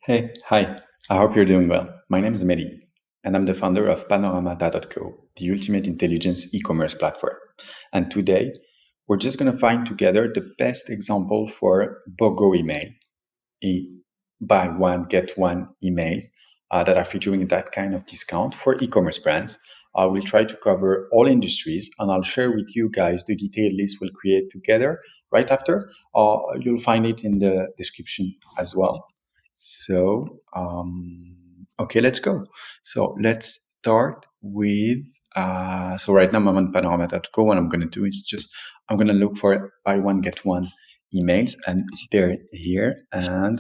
Hey, hi. I hope you're doing well. My name is Mehdi, and I'm the founder of Panoramata.co, the ultimate intelligence e-commerce platform. And today, we're just going to find together the best example for BOGO email, e- buy one, get one emails that are featuring that kind of discount for e-commerce brands. I will try to cover all industries, and I'll share with you guys the detailed list we'll create together right after. You'll find it in the description as well. Okay, let's go. So let's start with, so right now I'm on Panorama.co. What I'm going to do is I'm going to look for buy one, get one emails, and they're here. And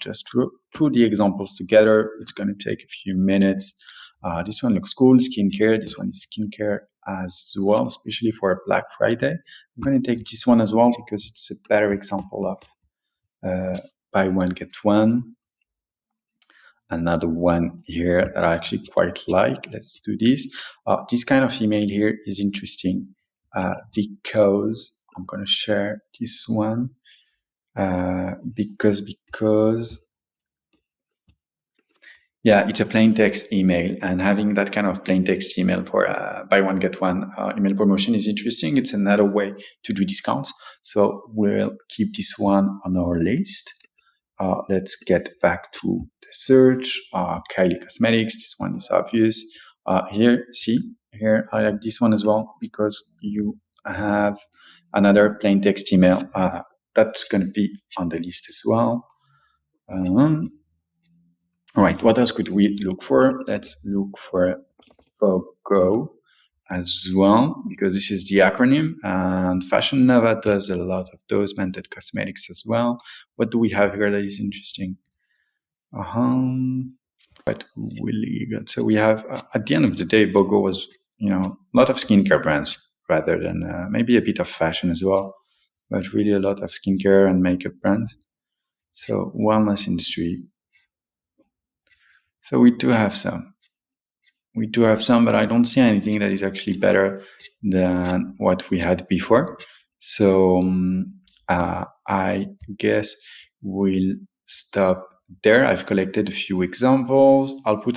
just through the examples together. It's going to take a few minutes. This one looks cool, skincare. This one is skincare as well, especially for Black Friday. I'm going to take this one as well because it's a better example of buy one, get one. Another one here that I actually quite like. Let's do this. This kind of email here is interesting because I'm going to share this one because yeah, it's a plain text email, and having that kind of plain text email for buy one get one email promotion is interesting. It's another way to do discounts, so we'll keep this one on our list. Let's get back to the search. Kylie Cosmetics, this one is obvious. Here, I like this one as well because you have another plain text email that's going to be on the list as well. All right, what else could we look for? Let's look for BOGO as well, because this is the acronym, and Fashion Nova does a lot of those, Mented Cosmetics as well. What do we have here that is interesting? Quite really good. So we have, at the end of the day, BOGO was, a lot of skincare brands rather than maybe a bit of fashion as well, but really a lot of skincare and makeup brands. So wellness industry. So we do have some. But I don't see anything that is actually better than what we had before. So I guess we'll stop there. I've collected a few examples. I'll put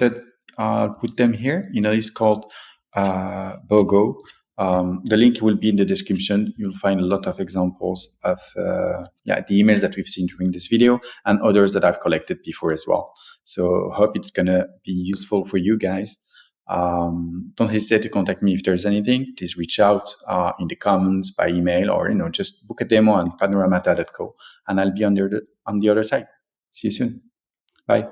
them here in a list called BOGO. The link will be in the description. You'll find a lot of examples of the emails that we've seen during this video and others that I've collected before as well. So hope it's gonna be useful for you guys. Don't hesitate to contact me if there's anything. Please reach out in the comments, by email, or just book a demo on panoramata.co, and I'll be on the other side. See you soon. Bye.